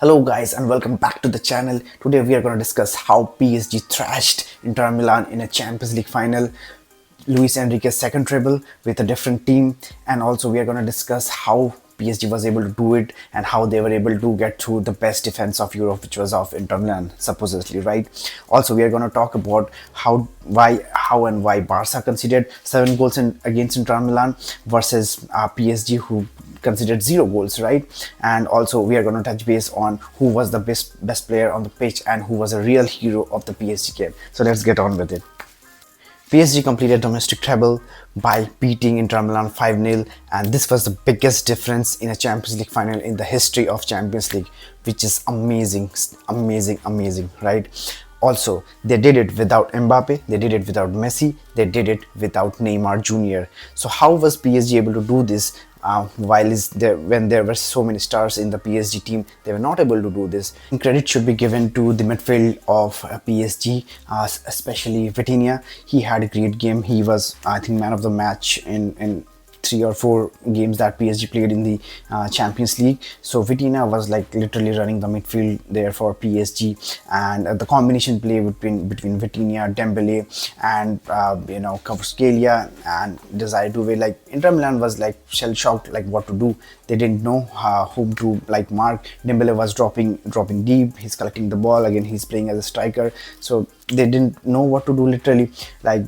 Hello guys and welcome back to the channel. Today we are going to discuss how PSG thrashed Inter Milan in a Champions League final. Luis Enrique's second treble with a different team, and also we are going to discuss how PSG was able to do it and how they were able to get through the best defense of Europe, which was of Inter Milan, supposedly, right? Also, we are going to talk about how and why Barca conceded 7 goals against Inter Milan versus PSG, who considered 0 goals, right? And also we are going to touch base on who was the best player on the pitch and who was a real hero of the PSG game. So let's get on with it. PSG completed domestic treble by beating Inter Milan 5-0, and this was the biggest difference in a Champions League final in the history of Champions League, which is amazing, right? Also, they did it without Mbappé, they did it without Messi, they did it without Neymar Jr. So how was PSG able to do this when there were so many stars in the PSG team? They were not able to do this. And credit should be given to the midfield of PSG, especially Vitinha. He had a great game. He was, I think, man of the match in 3 or 4 games that PSG played in the Champions League. So Vitinha was like literally running the midfield there for PSG, and the combination play between Vitinha, Dembele, and Kvaratskhelia and Doue, like Inter Milan was like shell shocked, like what to do. They didn't know whom to like mark. Dembele was dropping deep. He's collecting the ball again. He's playing as a striker, so they didn't know what to do. Literally, like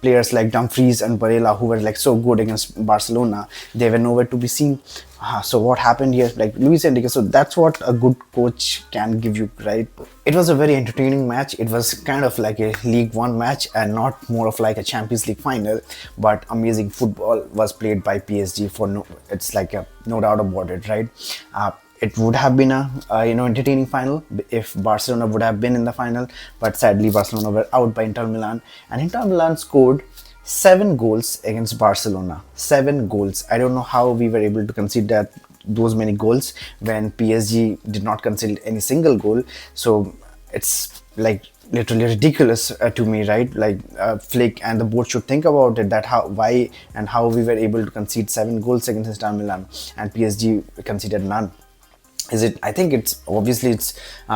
players like Dumfries and Barella, who were like so good against Barcelona, they were nowhere to be seen. So what happened here? Like Luis Enrique, so that's what a good coach can give you, right? It was a very entertaining match. It was kind of like a League One match and not more of like a Champions League final, but amazing football was played by PSG it's like no doubt about it, right? It would have been a entertaining final if Barcelona would have been in the final, but sadly Barcelona were out by Inter Milan, and Inter Milan scored 7 goals against Barcelona. 7 goals. I don't know how we were able to concede those many goals when PSG did not concede any single goal. So it's like literally ridiculous to me, right? Like Flick and the board should think about it, that how we were able to concede 7 goals against Inter Milan and PSG conceded none. I think it's obviously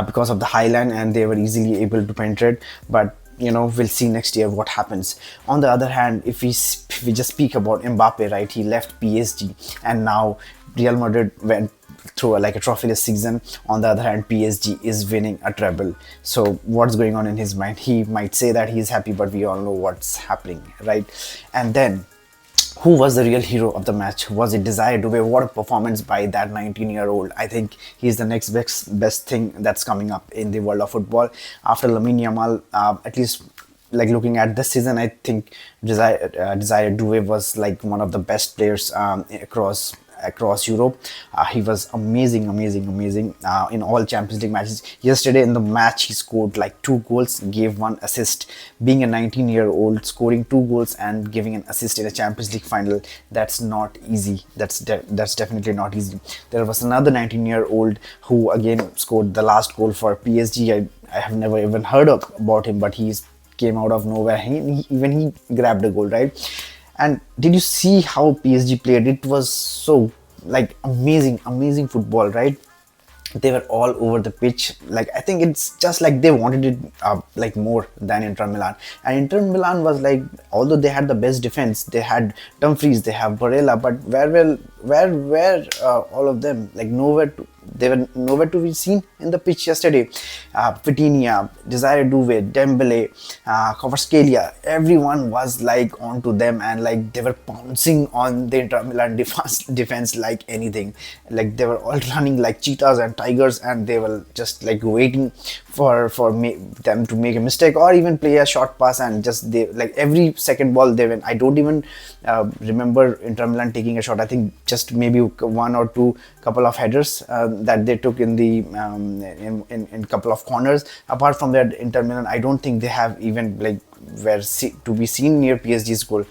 because of the high line and they were easily able to penetrate, but we'll see next year what happens. On the other hand, if we just speak about Mbappé, right? He left PSG and now Real Madrid went through a trophyless season. On the other hand, PSG is winning a treble. So what's going on in his mind? He might say that he's happy, but we all know what's happening, right? And then, who was the real hero of the match? Was it Desire Doue? What a performance by that 19-year-old. I think he's the next best thing that's coming up in the world of football. After Lamine Yamal, at least like looking at this season, I think Desire Doue was like one of the best players across Europe. He was amazing in all Champions League matches. Yesterday in the match, he scored like 2 goals, gave 1 assist. Being a 19-year-old, scoring 2 goals and giving an assist in a Champions League final, that's not easy. That's definitely not easy. There was another 19-year-old who again scored the last goal for PSG. I have never even heard about him, but he came out of nowhere. He grabbed a goal, right? And did you see how PSG played? It was so like amazing football, right? They were all over the pitch. Like I think it's just like they wanted it like more than Inter Milan. And Inter Milan was like, although they had the best defense, they had Dumfries, they have Barella, but where were all of them? Like they were nowhere to be seen in the pitch yesterday. Vitinha, Desire Doue, Dembele, Kvaratskhelia, everyone was like onto them, and like they were pouncing on the Inter Milan defense like anything. Like they were all running like cheetahs and tigers, and they were just like waiting for them to make a mistake or even play a short pass, and just they like every second ball they win. I don't even remember Inter Milan taking a shot. I think just maybe 1 or 2 couple of headers that they took in the in couple of corners. Apart from that, Inter Milan, I don't think they have even like to be seen near PSG's goal.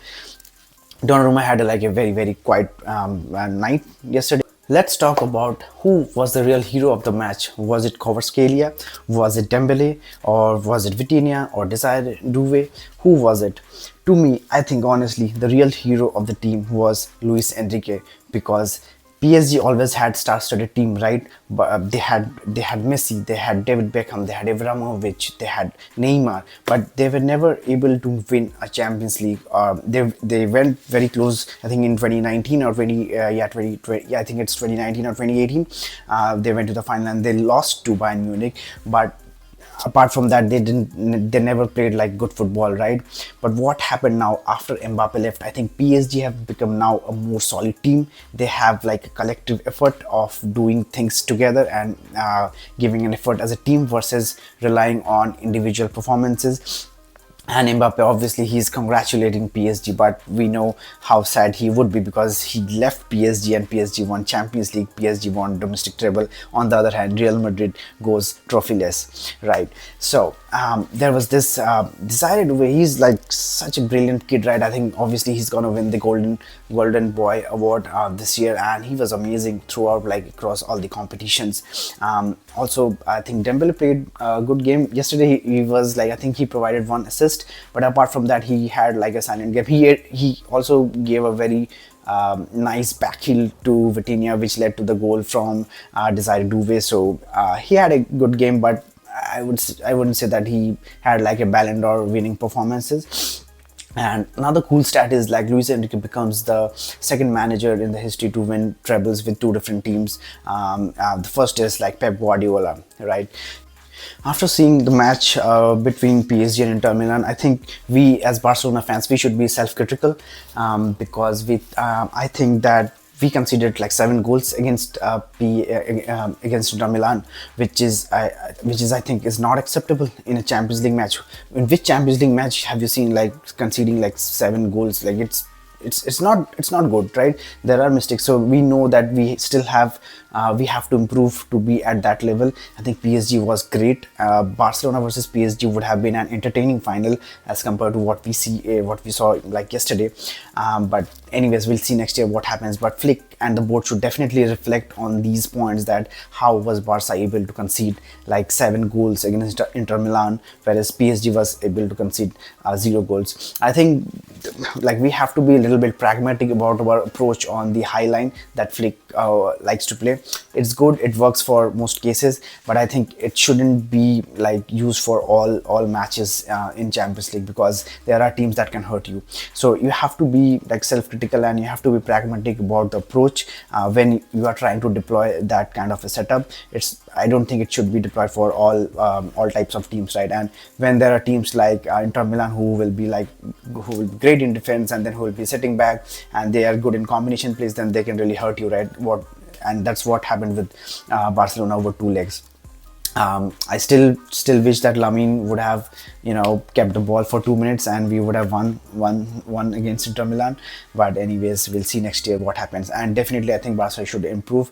Donnarumma had a very quiet night yesterday. Let's talk about who was the real hero of the match. Was it Kvaratskhelia? Was it Dembele? Or was it Vitinha? Or Desire Doue? Who was it? To me, I think honestly, the real hero of the team was Luis Enrique, because PSG always had star-studded team, right? But they had Messi, they had David Beckham, they had Ibrahimovic, they had Neymar, but they were never able to win a Champions League. They went very close. I think in 2019 or 20 yeah 2020, yeah, I think it's 2019 or 2018. They went to the final and they lost to Bayern Munich, but apart from that they never played like good football, right? But what happened now after Mbappe left, I think PSG have become now a more solid team. They have like a collective effort of doing things together and giving an effort as a team versus relying on individual performances. And Mbappe, obviously, he's congratulating PSG, but we know how sad he would be because he left PSG and PSG won Champions League, PSG won domestic treble. On the other hand, Real Madrid goes trophyless, right? So there was this decided way. He's like such a brilliant kid, right? I think obviously he's gonna win the Golden Boy award this year, and he was amazing throughout, like across all the competitions. Also, I think Dembele played a good game yesterday. He was like, I think he provided one assist, but apart from that, he had like a silent game. He also gave a very nice back heel to Vitinha, which led to the goal from Desire Douve. So he had a good game, but I wouldn't say that he had like a Ballon d'Or winning performances. And another cool stat is like Luis Enrique becomes the second manager in the history to win trebles with two different teams. The first is like Pep Guardiola, right? After seeing the match between PSG and Inter Milan, I think we as Barcelona fans, we should be self-critical because I think that we conceded like 7 goals against against Inter Milan, which is I think is not acceptable in a Champions League match. In which Champions League match have you seen like conceding like 7 goals? Like it's not good, right? There are mistakes, so we know that we have to improve to be at that level. I think PSG was great. Barcelona versus PSG would have been an entertaining final as compared to what we saw like yesterday. But anyways, we'll see next year what happens. But Flick and the board should definitely reflect on these points, that how was Barca able to concede like 7 goals against Inter Milan, whereas PSG was able to concede 0 goals. I think like we have to be a little bit pragmatic about our approach on the high line that Flick likes to play. It's good, it works for most cases, but I think it shouldn't be like used for all matches in Champions League, because there are teams that can hurt you. So you have to be like self-critical and you have to be pragmatic about the approach when you are trying to deploy that kind of a setup. I don't think it should be deployed for all types of teams, right? And when there are teams like Inter Milan who will be great in defense and then who will be sitting back and they are good in combination plays, then they can really hurt you, right? And that's what happened with Barcelona over 2 legs. I still wish that Lamine would have kept the ball for 2 minutes and we would have won against Inter Milan. But anyways, we'll see next year what happens. And definitely I think Barca should improve.